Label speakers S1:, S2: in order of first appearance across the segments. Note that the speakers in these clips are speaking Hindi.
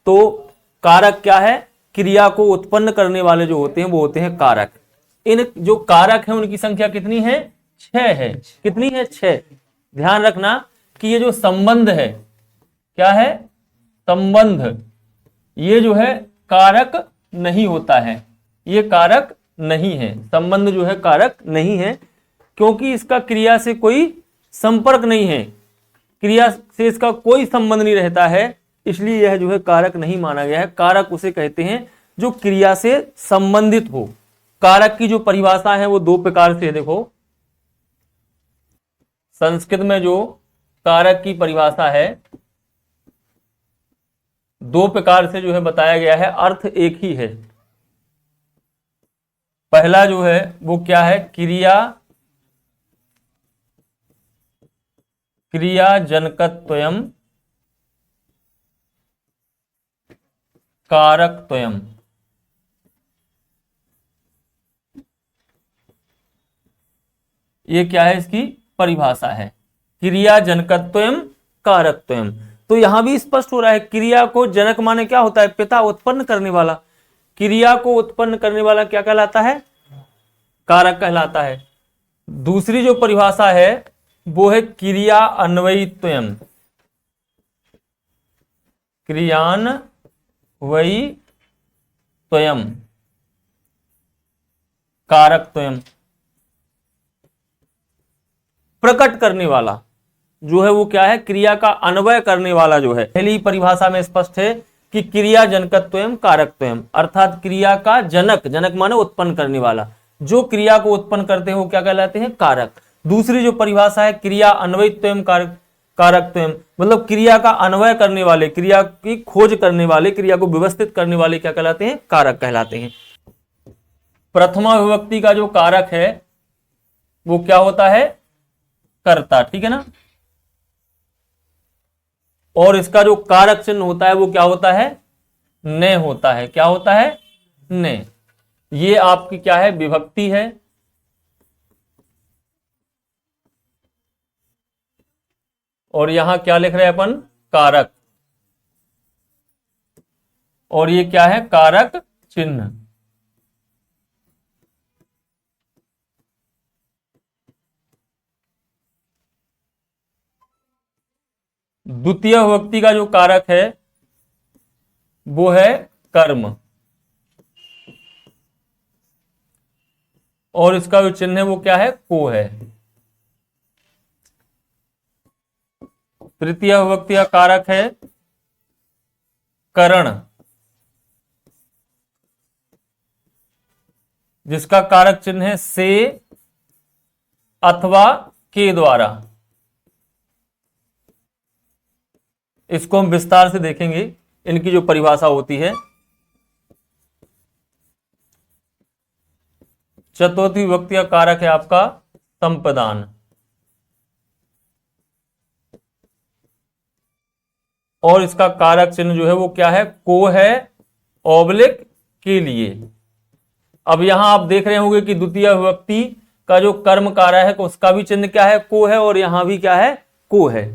S1: तो कारक क्या है, क्रिया को उत्पन्न करने वाले जो होते हैं वो होते हैं कारक। इन जो कारक है उनकी संख्या कितनी है, 6 है। कितनी है, 6। ध्यान रखना कि ये जो संबंध है, क्या है, संबंध, ये जो है कारक नहीं होता है, ये कारक नहीं है, संबंध जो है कारक नहीं है, क्योंकि इसका क्रिया से कोई संपर्क नहीं है, क्रिया से इसका कोई संबंध नहीं रहता है, इसलिए यह जो है कारक नहीं माना गया है। कारक उसे कहते हैं जो क्रिया से संबंधित हो। कारक की जो परिभाषा है वो 2 प्रकार से है। देखो, संस्कृत में जो कारक की परिभाषा है 2 प्रकार से जो है बताया गया है, अर्थ एक ही है। पहला जो है वो क्या है, क्रियाजनकत्वयम् कारकत्वयम्। ये क्या है, इसकी परिभाषा है, क्रियाजनकत्वयम् कारकत्वयम्। तो यहां भी स्पष्ट हो रहा है, क्रिया को जनक माने क्या होता है, पिता, उत्पन्न करने वाला। क्रिया को उत्पन्न करने वाला क्या कहलाता है, कारक कहलाता है। दूसरी जो परिभाषा है वो है क्रिया अन्वयित्वयम्, क्रियान्वयित्वयम् कारकत्वयम्। प्रकट करने वाला जो है वो क्या है, क्रिया का अन्वय करने वाला जो है। पहली परिभाषा में स्पष्ट है कि क्रिया जनकत्वयम् कारकत्वयम्, अर्थात क्रिया का जनक, जनक माने उत्पन्न करने वाला, जो क्रिया को उत्पन्न करते हैं वो क्या कहलाते हैं, कारक। दूसरी जो परिभाषा है क्रिया अन्वयित्वयम् कारकत्वयम्, मतलब क्रिया का अन्वय करने वाले, क्रिया की खोज करने वाले, क्रिया को व्यवस्थित करने वाले क्या कहलाते हैं, कारक कहलाते हैं। प्रथमा विभक्ति का जो कारक है वो क्या होता है, कर्ता, ठीक है ना। और इसका जो कारक चिन्ह होता है वो क्या होता है, ने होता है। क्या होता है, ने। ये आपकी क्या है, विभक्ति है। और यहां क्या लिख रहे हैं अपन, कारक। और ये क्या है, कारक चिन्ह। द्वितीय विभक्ति का जो कारक है वो है कर्म, और इसका जो चिन्ह है वो क्या है, को है। तृतीय विभक्ति का कारक है करण, जिसका कारक चिन्ह है से अथवा के द्वारा। इसको हम विस्तार से देखेंगे, इनकी जो परिभाषा होती है। चतुर्थी विभक्ति का कारक है आपका संपदान, और इसका कारक चिन्ह जो है वो क्या है, को है, ओब्लिक के लिए। अब यहां आप देख रहे होंगे कि द्वितीय विभक्ति का जो कर्म कारक है उसका भी चिन्ह क्या है, को है, और यहां भी क्या है, को है।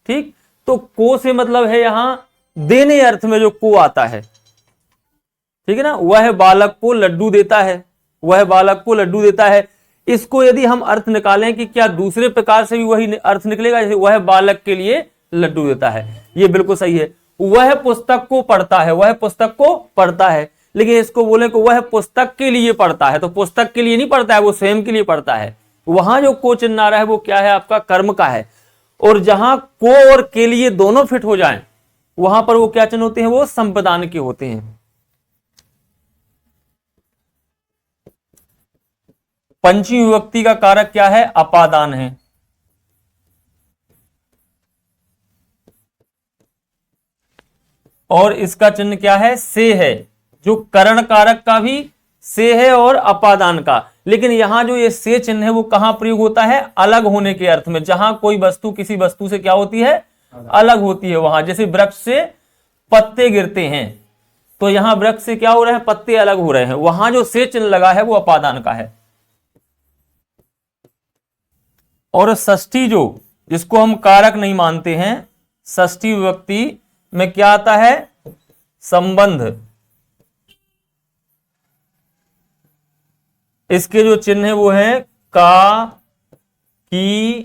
S1: ठीक, तो को से मतलब है यहां देने अर्थ में जो को आता है, ठीक है ना। वह बालक को लड्डू देता है, वह बालक को लड्डू देता है। इसको यदि हम अर्थ निकालें कि क्या दूसरे प्रकार से भी वही अर्थ निकलेगा, जैसे वह बालक के लिए लड्डू देता है, ये बिल्कुल सही है। वह पुस्तक को पढ़ता है, वह पुस्तक को पढ़ता है, लेकिन इसको बोले कि वह पुस्तक के लिए पढ़ता है, तो पुस्तक के लिए नहीं पढ़ता है, वो स्वयं के लिए पढ़ता है। वहां जो को चिन्ह आ रहा है वो क्या है, आपका कर्म का है। और जहां को और के लिए दोनों फिट हो जाएं, वहां पर वो क्या चिन्ह होते हैं, वो संपदान के होते हैं। पंचमी विभक्ति का कारक क्या है, अपादान है। और इसका चिन्ह क्या है, से है, जो करण कारक का भी से है और अपादान का। लेकिन यहां जो ये से चिन्ह है वो कहां प्रयोग होता है, अलग होने के अर्थ में। जहां कोई वस्तु किसी वस्तु से क्या होती है, अलग होती है। वहां जैसे वृक्ष से पत्ते गिरते हैं, तो यहां वृक्ष से क्या हो रहा है, पत्ते अलग हो रहे हैं, वहां जो से चिन्ह लगा है वो अपादान का है। और षष्ठी जो, जिसको हम कारक नहीं मानते हैं, षष्ठी विभक्ति में क्या आता है, संबंध, इसके जो चिन्ह है वो है का, की,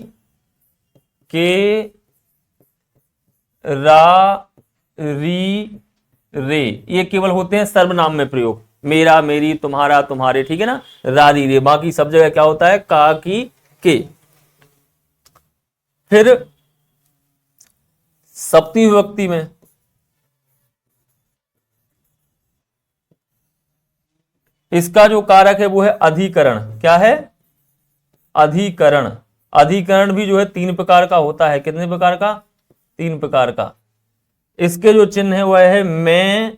S1: के, रा, री, रे। ये केवल होते हैं सर्वनाम में प्रयोग, मेरा, मेरी, तुम्हारा, तुम्हारे, ठीक है ना, रा, री, रे। बाकी सब जगह क्या होता है, का, की, के। फिर सप्तमी विभक्ति में इसका जो कारक है वो है अधिकरण। क्या है, अधिकरण। अधिकरण भी जो है 3 प्रकार का होता है। कितने प्रकार का, 3 प्रकार का। इसके जो चिन्ह है वह है मैं,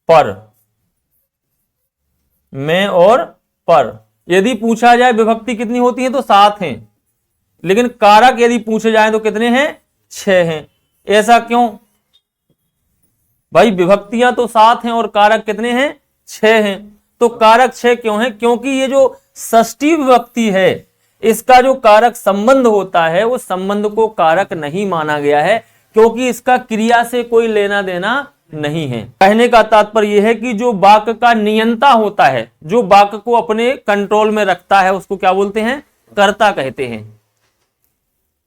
S1: पर, मैं और पर। यदि पूछा जाए विभक्ति कितनी होती है तो 7 हैं, लेकिन कारक यदि पूछे जाए तो कितने हैं, 6 हैं। ऐसा क्यों भाई, विभक्तियां तो 7 हैं और कारक कितने हैं, 6 हैं। तो कारक 6 क्यों है, क्योंकि ये जो षष्ठी विभक्ति है इसका जो कारक संबंध होता है वो संबंध को कारक नहीं माना गया है, क्योंकि इसका क्रिया से कोई लेना देना नहीं है। कहने का तात्पर्य यह है कि जो वाक्य का नियंता होता है, जो वाक्य को अपने कंट्रोल में रखता है, उसको क्या बोलते हैं, कर्ता कहते हैं।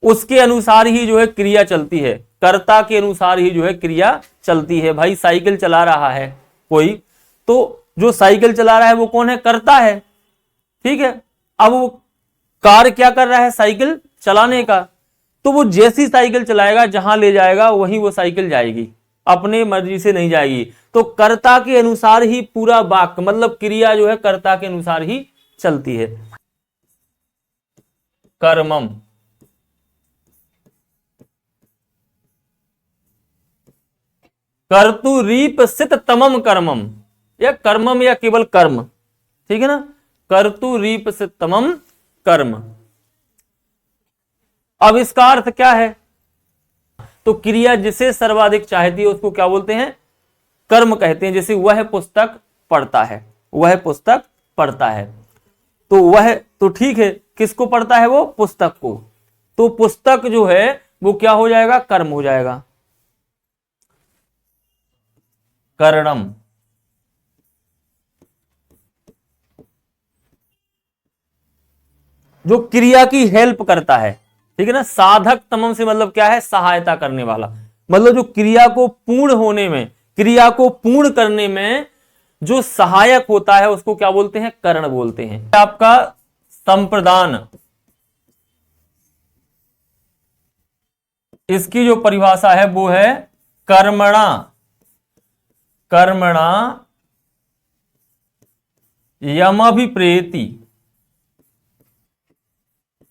S1: उसके अनुसार ही जो है क्रिया चलती है, कर्ता के अनुसार ही जो है क्रिया चलती है। भाई साइकिल चला रहा है कोई, तो जो साइकिल चला रहा है वो कौन है, कर्ता है, ठीक है। अब वो कार क्या कर रहा है, साइकिल चलाने का, तो वो जैसी साइकिल चलाएगा जहां ले जाएगा वहीं वो साइकिल जाएगी, अपने मर्जी से नहीं जाएगी। तो कर्ता के अनुसार ही पूरा वाक्य, मतलब क्रिया जो है कर्ता के अनुसार ही चलती है। कर्मम, कर्तुरीप सित तमम कर्मम, या कर्मम या केवल कर्म, ठीक है ना, कर्तुरीप सित तमम कर्म। अब इसका अर्थ क्या है, तो क्रिया जिसे सर्वाधिक चाहती है उसको क्या बोलते हैं, कर्म कहते हैं। जैसे वह पुस्तक पढ़ता है, वह पुस्तक पढ़ता है, तो वह, तो ठीक है, किसको पढ़ता है, वो पुस्तक को, तो पुस्तक जो है वो क्या हो जाएगा, कर्म हो जाएगा। कर्णम, जो क्रिया की हेल्प करता है, ठीक है ना। साधक तमम से मतलब क्या है, सहायता करने वाला, मतलब जो क्रिया को पूर्ण होने में, क्रिया को पूर्ण करने में जो सहायक होता है उसको क्या बोलते हैं, कर्ण बोलते हैं। आपका संप्रदान, इसकी जो परिभाषा है वो है कर्मणा, कर्मणा यमभिप्रेति,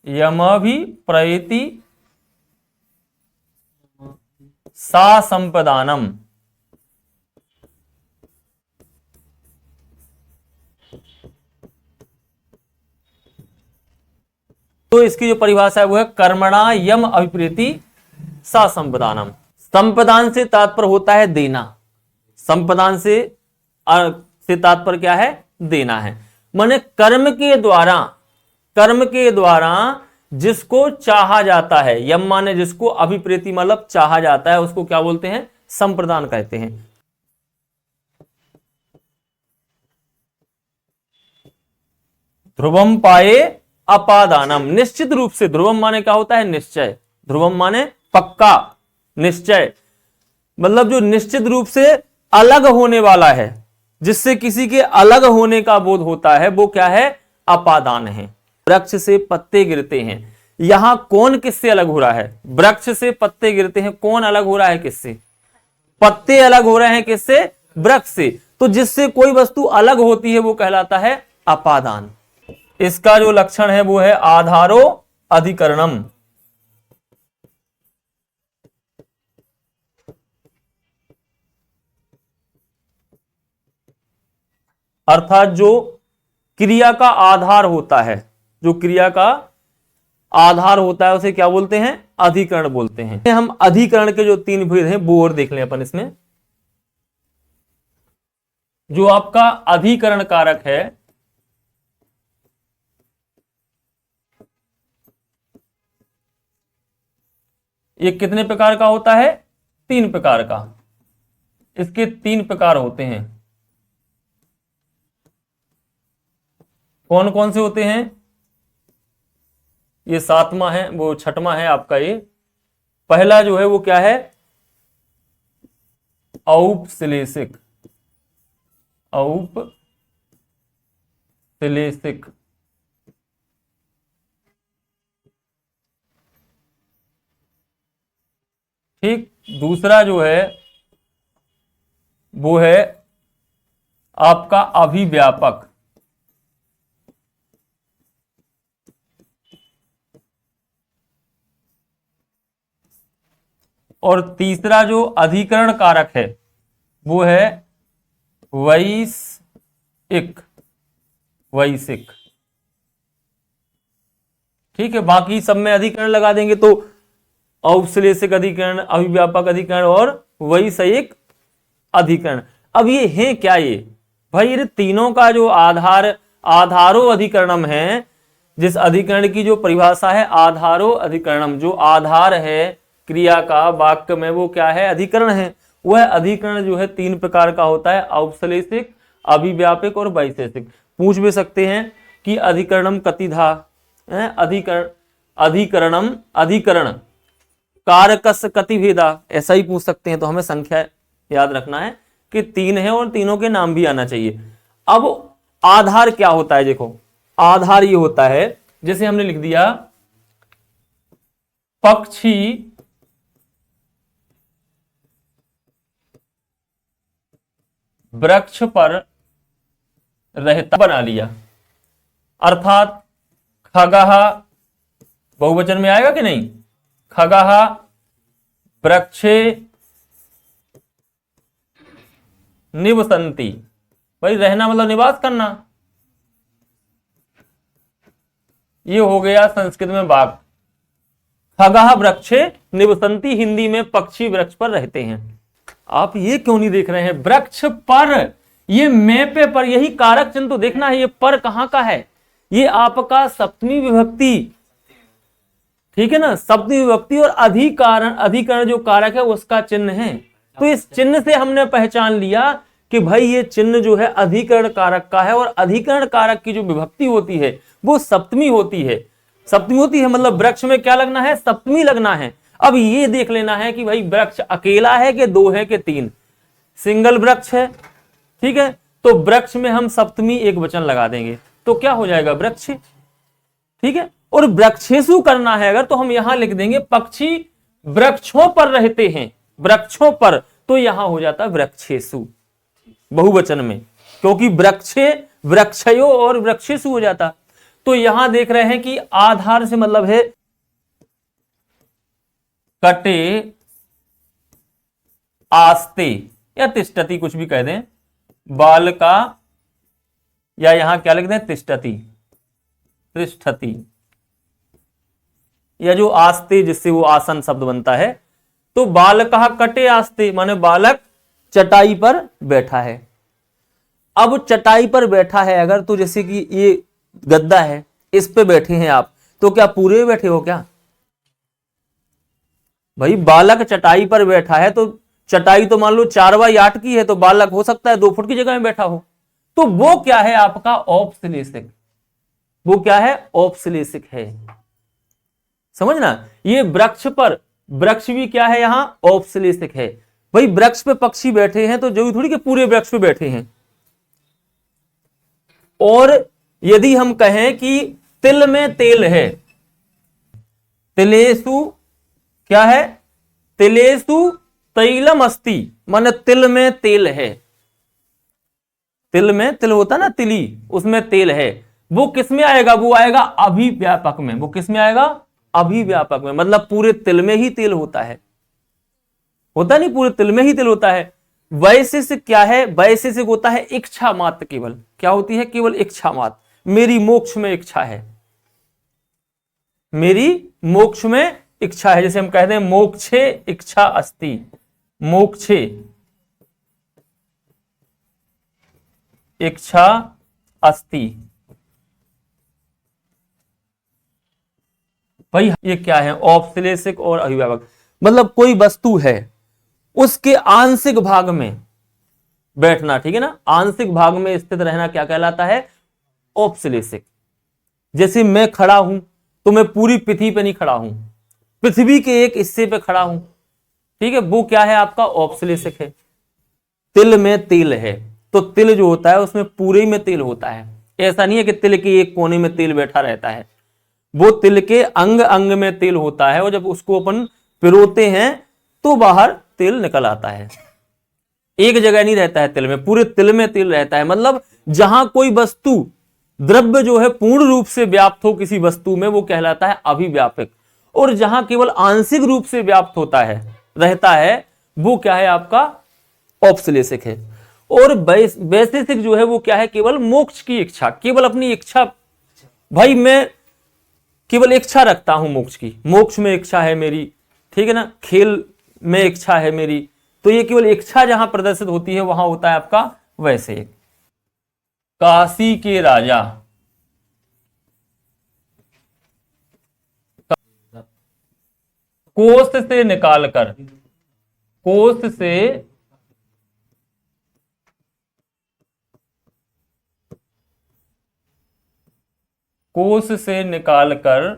S1: यमभिप्रेति सा संपदानम। तो इसकी जो परिभाषा है वो है कर्मणा यम अभिप्रेति सा संपदानम। संपदान से तात्पर्य होता है देना, संपदान से तात्पर्य क्या है, देना है। माने कर्म के द्वारा, कर्म के द्वारा जिसको चाहा जाता है, यम माने जिसको, अभिप्रेति मतलब चाहा जाता है, उसको क्या बोलते हैं, संप्रदान कहते हैं। ध्रुवम पाए अपादानम, निश्चित रूप से, ध्रुवम माने क्या होता है, निश्चय, ध्रुवम माने पक्का, निश्चय मतलब जो निश्चित रूप से अलग होने वाला है, जिससे किसी के अलग होने का बोध होता है, वो क्या है, अपादान है। वृक्ष से पत्ते गिरते हैं, यहां कौन किससे अलग हो रहा है, वृक्ष से पत्ते गिरते हैं, कौन अलग हो रहा है किससे, पत्ते अलग हो रहे हैं किससे, वृक्ष से। तो जिससे कोई वस्तु अलग होती है वो कहलाता है अपादान। इसका जो लक्षण है वो है आधारो अधिकरणम, अर्थात जो क्रिया का आधार होता है, जो क्रिया का आधार होता है उसे क्या बोलते हैं, अधिकरण बोलते हैं। हम अधिकरण के जो 3 भेद हैं वो और देख लें अपन इसमें। जो आपका अधिकरण कारक है, ये कितने प्रकार का होता है, तीन प्रकार का। इसके तीन प्रकार होते हैं। कौन कौन से होते हैं? ये सातवां है, वो छठवां है आपका। ये पहला जो है वो क्या है? औपश्लेषिक। औपश्लेषिक। ठीक। दूसरा जो है वो है आपका अभिव्यापक। और तीसरा जो अधिकरण कारक है वो है वैशिक। वैशिक। ठीक है, बाकी सब में अधिकरण लगा देंगे तो औपश्लेषिक अधिकरण, अभिव्यापक अधिकरण और वैषयिक अधिकरण। अब ये है क्या? ये भाई ये तीनों का जो आधारो अधिकरणम है, जिस अधिकरण की जो परिभाषा है आधारो अधिकरणम, जो आधार है क्रिया का वाक्य में वो क्या है? अधिकरण है। वह अधिकरण जो है तीन प्रकार का होता है, औपश्लेषिक, अभिव्यापक और वैशेषिक। पूछ भी सकते हैं कि अधिकरणम कतिधा, अधिकरण कारकस्य कतिभेदा, ऐसा ही पूछ सकते हैं। तो हमें संख्या याद रखना है कि तीन है और तीनों के नाम भी आना चाहिए। अब आधार क्या होता है? देखो, आधार ये होता है, जैसे हमने लिख दिया पक्षी वृक्ष पर रहता, बना लिया। अर्थात खगः बहुवचन में आएगा कि नहीं? खगः वृक्षे निवसन्ति। भाई रहना मतलब निवास करना। ये हो गया संस्कृत में वाक्य। खगः वृक्षे निवसन्ति, हिंदी में पक्षी वृक्ष पर रहते हैं। आप ये क्यों नहीं देख रहे हैं? वृक्ष पर, ये मैपे पर, यही कारक चिन्ह तो देखना है। ये पर कहां का है? ये आपका सप्तमी विभक्ति, ठीक है ना? सप्तमी विभक्ति और अधिकरण जो कारक है उसका चिन्ह है। तो इस चिन्ह से हमने पहचान लिया कि भाई ये चिन्ह जो है अधिकरण कारक का है, और अधिकरण कारक की जो विभक्ति होती है वो सप्तमी होती है। सप्तमी होती है मतलब वृक्ष में क्या लगना है? सप्तमी लगना है। अब ये देख लेना है कि भाई वृक्ष अकेला है कि दो है कि तीन। सिंगल वृक्ष है, ठीक है, तो वृक्ष में हम सप्तमी एक वचन लगा देंगे तो क्या हो जाएगा? वृक्ष। ठीक है, और वृक्षेषु करना है अगर, तो हम यहां लिख देंगे पक्षी वृक्षों पर रहते हैं, वृक्षों पर, तो यहां हो जाता है वृक्षेषु बहुवचन में, क्योंकि वृक्षे वृक्षयो और वृक्षेषु हो जाता। तो यहां देख रहे हैं कि आधार से मतलब है कटे आस्ते या तिष्ठति, कुछ भी कह दें, बाल का, या यहां क्या लिख दें? तिष्ठति, तिष्ठति, या जो आस्ते जिससे वो आसन शब्द बनता है। तो बालकः कटे आस्ते माने बालक चटाई पर बैठा है। अब चटाई पर बैठा है अगर, तो जैसे कि ये गद्दा है, इस पे बैठे हैं आप, तो क्या पूरे बैठे हो क्या? भाई बालक चटाई पर बैठा है तो चटाई तो मान लो 4x8 की है, तो बालक हो सकता है 2 फुट की जगह में बैठा हो। तो वो क्या है? आपका औपश्लेषिक। वो क्या है? औपश्लेषिक है। समझना, ये वृक्ष पर, वृक्ष भी क्या है? यहां औपश्लेषिक है। भाई वृक्ष पे पक्षी बैठे हैं तो जरूरी थोड़ी कि पूरे वृक्ष पे बैठे हैं। और यदि हम कहें कि तिल में तेल है, तिलेसु क्या है? तिलेसु तैलम अस्ति, माने तिल में तेल है। तिल में, तिल होता ना तिली, उसमें तेल है। वो किस में आएगा? वो आएगा अभिव्यापक में। वो किस में आएगा? अभिव्यापक में, मतलब पूरे तिल में ही तेल होता है। होता नहीं, पूरे तिल में ही तिल होता है। वैशेषिक क्या है? वैशेषिक होता है इच्छा मात्र केवल। क्या होती है? केवल इच्छा मात्र। मेरी मोक्ष में इच्छा है, मेरी मोक्ष में इच्छा है। जैसे हम कहते हैं मोक्षे इच्छा अस्ति, मोक्षे इच्छा अस्ति। भाई ये क्या है? औपश्लेषिक और अभिव्यापक। मतलब कोई वस्तु है उसके आंशिक भाग में बैठना, ठीक है ना, आंशिक भाग में स्थित रहना क्या कहलाता है? औपश्लेषिक। जैसे मैं खड़ा हूं तो मैं पूरी पृथ्वी पे नहीं खड़ा हूं, पृथ्वी के एक हिस्से पे खड़ा हूं, ठीक है, वो क्या है? आपका औपश्लेषिक है। तिल में तेल है, तो तिल जो होता है उसमें पूरे में तेल होता है, ऐसा नहीं है कि तिल के एक कोने में तेल बैठा रहता है, वो तिल के अंग अंग में तेल होता है, और जब उसको अपन पिरोते हैं तो बाहर तेल निकल आता है। एक जगह नहीं रहता है तिल में, पूरे तिल में तेल रहता है। मतलब जहां कोई वस्तु द्रव्य जो है पूर्ण रूप से व्याप्त हो किसी वस्तु में, वो कहलाता है अभिव्यापक, और जहां केवल आंशिक रूप से व्याप्त होता है, रहता है, वो क्या है? आपका औपश्लेषिक है। और वैशेषिक जो है वो क्या है? केवल मोक्ष की इच्छा, केवल अपनी इच्छा, भाई मैं केवल इच्छा रखता हूं मोक्ष की, मोक्ष में इच्छा है मेरी, ठीक है ना, खेल में इच्छा है मेरी, तो ये केवल इच्छा जहां प्रदर्शित होती है वहां होता है आपका वैशेषिक। काशी के राजा कोष से निकालकर, कोष से निकालकर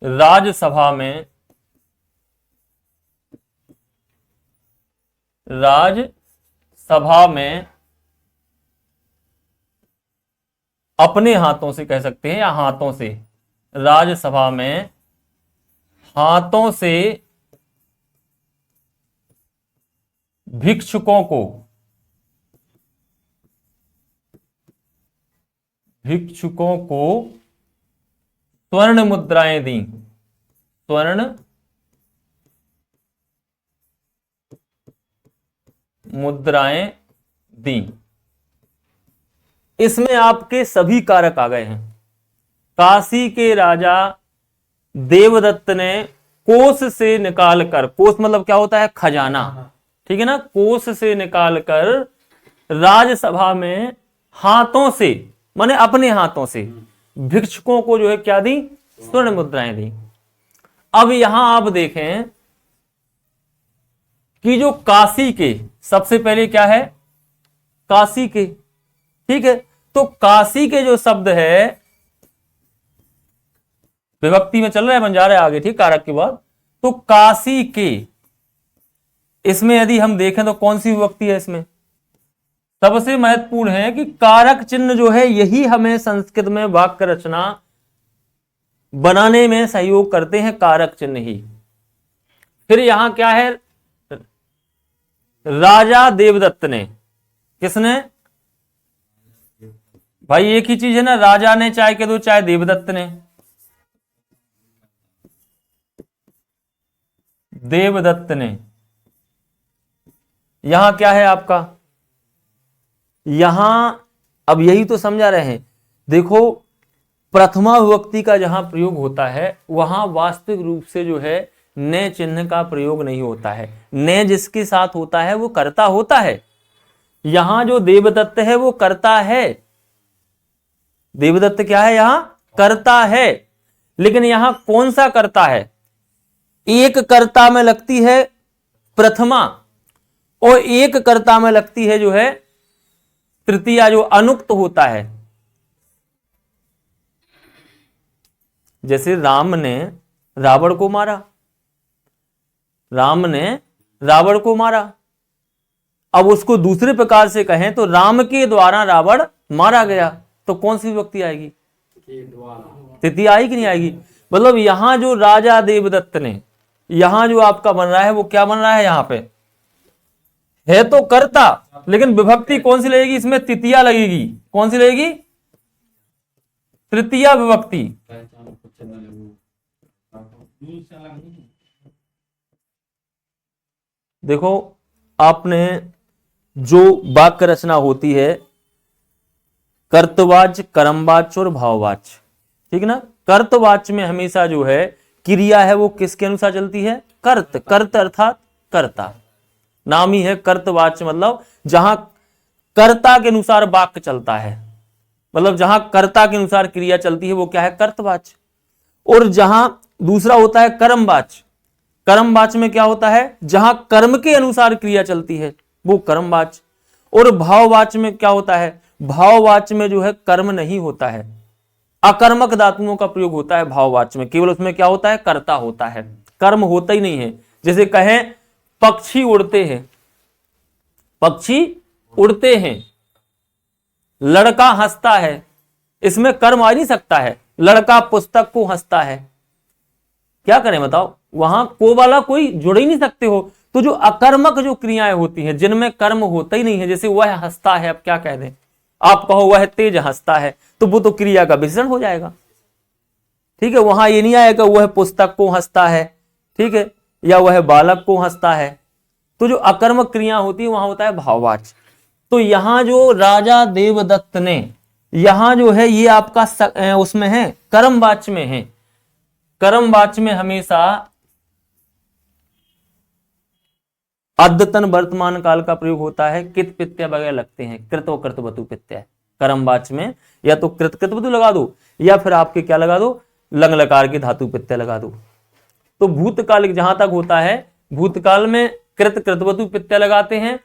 S1: राज्यसभा में, अपने हाथों से कह सकते हैं, या हाथों से, राज्यसभा में हाथों से भिक्षुकों को स्वर्ण मुद्राएं दी, स्वर्ण मुद्राएं दी। इसमें आपके सभी कारक आ गए हैं। काशी के राजा देवदत्त ने कोष से निकालकर, कोष मतलब क्या होता है? खजाना, ठीक है ना, कोष से निकालकर राज्यसभा में हाथों से, माने अपने हाथों से भिक्षुकों को जो है क्या दी? स्वर्ण मुद्राएं दी। अब यहां आप देखें कि जो काशी के, सबसे पहले क्या है? काशी के, ठीक है, तो काशी के जो शब्द है विभक्ति में चल रहा है, बन जा रहा है आगे, ठीक, कारक के बाद, तो काशी के, इसमें यदि हम देखें तो कौन सी विभक्ति है? इसमें सबसे महत्वपूर्ण है कि कारक चिन्ह जो है यही हमें संस्कृत में वाक्य रचना बनाने में सहयोग करते हैं, कारक चिन्ह ही। फिर यहां क्या है? राजा देवदत्त ने, किसने? भाई एक ही चीज है ना, राजा ने चाहे कह दो चाहे देवदत्त ने, देवदत्त ने। यहां क्या है आपका? यहां अब यही तो समझा रहे हैं, देखो प्रथमा विभक्ति का जहां प्रयोग होता है वहां वास्तविक रूप से जो है ने चिन्ह का प्रयोग नहीं होता है, ने जिसके साथ होता है वो कर्ता होता है। यहां जो देवदत्त है वो कर्ता है, देवदत्त क्या है? यहां कर्ता है, लेकिन यहां कौन सा कर्ता है? एक कर्ता में लगती है प्रथमा, और एक कर्ता में लगती है जो है तृतीया, जो अनुक्त होता है। जैसे राम ने रावण को मारा, राम ने रावण को मारा, अब उसको दूसरे प्रकार से कहें तो राम के द्वारा रावण मारा गया, तो कौन सी विभक्ति आएगी? तृतीया आएगी कि नहीं आएगी? मतलब यहां जो राजा देवदत्त ने, यहां जो आपका बन रहा है वो क्या बन रहा है? यहां पे है तो कर्ता, लेकिन विभक्ति कौन सी लगेगी? इसमें तृतीया लगेगी। कौन सी लगेगी? तृतीया विभक्ति। देखो आपने जो वाक्य रचना होती है कर्तवाच्य, कर्मवाच्य और भाववाच्य, ठीक है ना, कर्तवाच्य में हमेशा जो है क्रिया है वो किसके अनुसार चलती है? कर्त, कर्त अर्थात कर्ता, नाम ही है कर्तवाच्य, मतलब जहां कर्ता के अनुसार वाक्य चलता है, मतलब जहां कर्ता के अनुसार क्रिया चलती है वो क्या है? कर्तवाच्य। और जहां दूसरा होता है कर्मवाच्य, कर्मवाच्य में क्या होता है, जहां कर्म के अनुसार क्रिया चलती है वो कर्मवाच्य। और भाववाच्य में क्या होता है, भाववाच्य में जो है कर्म नहीं होता है, अकर्मक धातुओं का प्रयोग होता है भाववाच्य में, केवल उसमें क्या होता है, कर्ता होता है, कर्म होता ही नहीं है। जैसे कहें पक्षी उड़ते हैं, पक्षी उड़ते हैं, लड़का हंसता है, इसमें कर्म आ नहीं सकता है, लड़का पुस्तक को हंसता है, क्या करें बताओ, वहां को वाला कोई जुड़ ही नहीं सकते हो। तो जो अकर्मक जो क्रियाएं होती हैं जिनमें कर्म होता ही नहीं है, जैसे वह हंसता है, अब क्या कह दें, आप कहो वह तेज हंसता है, तो वो तो क्रिया का विशेषण हो जाएगा, ठीक है, वहां ये नहीं आएगा वह पुस्तक को हंसता है, ठीक है, या वह बालक को हंसता है। तो जो अकर्मक क्रिया होती है वहां होता है भाववाच्य। तो यहां जो राजा देवदत्त ने, यहां जो है ये आपका उसमें है कर्मवाच्य में है। कर्मवाच्य में हमेशा अद्यतन वर्तमान काल का प्रयोग होता है, कित प्रत्यय वगैरह लगते हैं, कृत और कृतवतु प्रत्यय कर्मवाच्य में, या तो कृत कृतवतु लगा दो या फिर आपके क्या लगा दो, लंग लकार की धातु प्रत्यय लगा दो। तो भूतकाल जहां तक होता है, भूतकाल में कृत कृतवतु प्रत्यय लगाते हैं,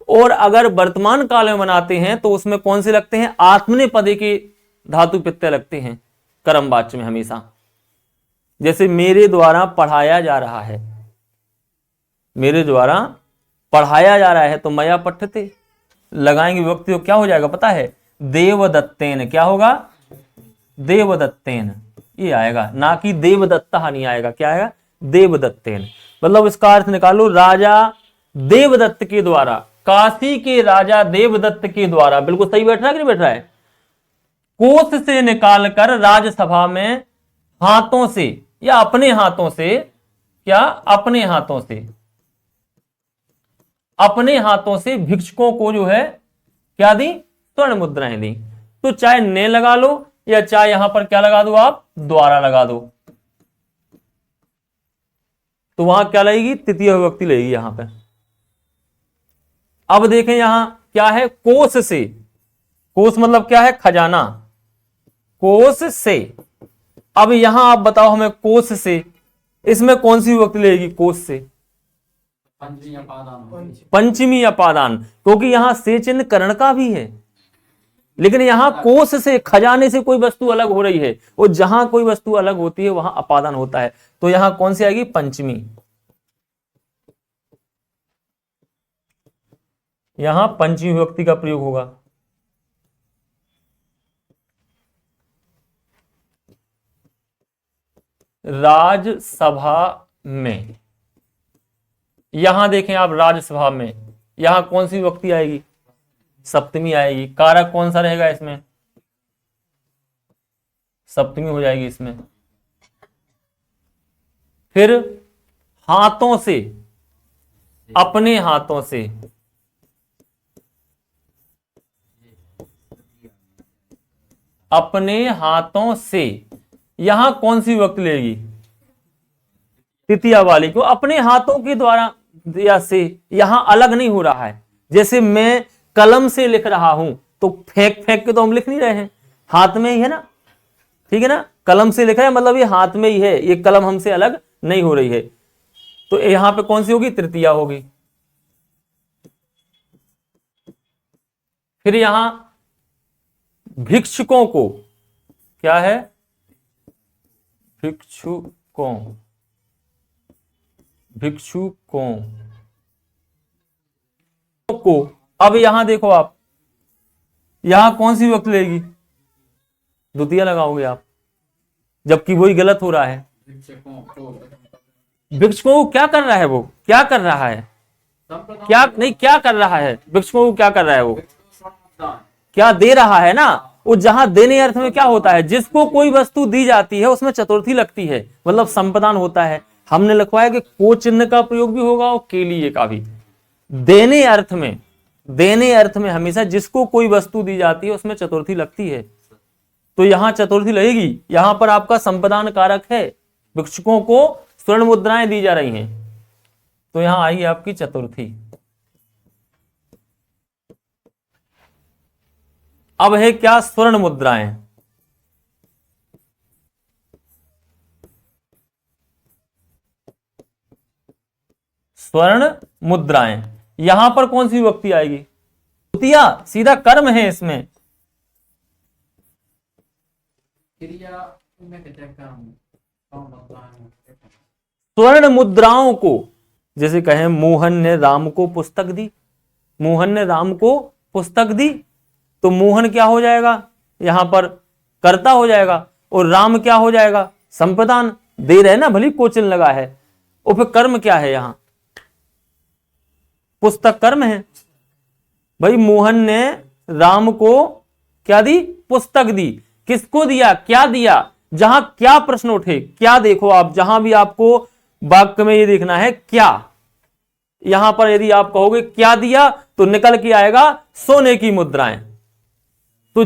S1: और अगर वर्तमान काल में बनाते हैं तो उसमें कौन से लगते हैं, आत्मनेपदे के धातु प्रत्यय लगते हैं कर्मवाच्य में हमेशा। जैसे मेरे द्वारा पढ़ाया जा रहा है, मेरे द्वारा पढ़ाया जा रहा है, तो मया पठ्यते लगाएंगे विभक्ति, तो क्या हो जाएगा पता है, देवदत्तेन, क्या होगा, देवदत्तेन ये आएगा, ना कि देवदत्ता नहीं आएगा, क्या आएगा, देवदत्तेन। मतलब इसका अर्थ निकालो, राजा देवदत्त के द्वारा, काशी के राजा देवदत्त के द्वारा, बिल्कुल सही बैठ रहा है कि नहीं बैठ रहा है, कोष से निकालकर राजसभा में हाथों से या अपने हाथों से, क्या अपने हाथों से, अपने हाथों से भिक्षुकों को जो है क्या दी, स्वर्ण मुद्राएं दी। तो चाहे ने लगा लो या चाहे यहां पर क्या लगा दो, आप द्वारा लगा दो, तो वहां क्या लगेगी, तृतीय विभक्ति लगेगी यहां पे। अब देखें यहां क्या है, कोष से, कोष मतलब क्या है, खजाना, कोष से। अब यहां आप बताओ हमें, कोष से इसमें कौन सी विभक्ति लगेगी, कोष से पंचमी अपादान, क्योंकि यहां से चिन्ह करण का भी है, लेकिन यहां कोष से, खजाने से कोई वस्तु अलग हो रही है, और जहां कोई वस्तु अलग होती है वहां अपादान होता है, तो यहां कौन सी आएगी, पंचमी, यहां पंचमी विभक्ति का प्रयोग होगा। राजसभा में, यहां देखें आप, राजसभा में यहां कौन सी विभक्ति आएगी, सप्तमी आएगी, कारक कौन सा रहेगा इसमें, सप्तमी हो जाएगी इसमें। फिर हाथों से, अपने हाथों से, अपने हाथों से, यहां कौन सी विभक्ति लेगी, तृतीया वाली को, अपने हाथों के द्वारा या से, यहां अलग नहीं हो रहा है। जैसे मैं कलम से लिख रहा हूं, तो फेंक फेंक के तो हम लिख नहीं रहे हैं, हाथ में ही है ना, ठीक है ना, कलम से लिख रहे हैं मतलब ये हाथ में ही है, ये कलम हमसे अलग नहीं हो रही है, तो यहां पे कौन सी होगी, तृतीया होगी। फिर यहां भिक्षुकों को, क्या है, भिक्षुकों, भिक्षुकों को, अब यहां देखो आप, यहां कौन सी विभक्ति लगेगी, द्वितीय लगाओगे आप, जबकि वही गलत हो रहा है। भिक्षुकों को क्या कर रहा है, वो क्या कर रहा है, क्या नहीं, क्या कर रहा है, भिक्षुकों को क्या कर रहा है, वो क्या दे रहा है ना, वो जहां देने अर्थ में क्या होता है, जिसको कोई वस्तु दी जाती है उसमें चतुर्थी लगती है, मतलब संपदान होता है। हमने लिखवाया कि को चिन्ह का प्रयोग भी होगा और के लिए का भी। देने अर्थ में, देने अर्थ में हमेशा जिसको कोई वस्तु दी जाती है उसमें चतुर्थी लगती है, तो यहां चतुर्थी लगेगी। यहां पर आपका संपदान कारक है, भिक्षुकों को स्वर्ण मुद्राएं दी जा रही हैं, तो यहां आएगी आपकी चतुर्थी। अब है क्या, स्वर्ण मुद्राएं, स्वर्ण मुद्राएं। यहां पर कौन सी विभक्ति आएगी? द्वितीया, सीधा कर्म है इसमें। स्वर्ण मुद्राओं को, जैसे कहें मोहन ने राम को पुस्तक दी, मोहन ने राम को पुस्तक दी, तो मोहन क्या हो जाएगा? यहां पर कर्ता हो जाएगा, और राम क्या हो जाएगा? संप्रदान। दे रहे ना, भली कोचिन लगा है, और फिर कर्म क्या है? यहां पुस्तक कर्म है भाई। मोहन ने राम को क्या दी? पुस्तक दी। किसको दिया? क्या दिया? जहां क्या प्रश्न उठे, क्या देखो आप, जहां भी आपको वाक्य में ये देखना है क्या। यहां पर यदि आप कहोगे क्या दिया, तो निकल के आएगा सोने की मुद्राएं। तो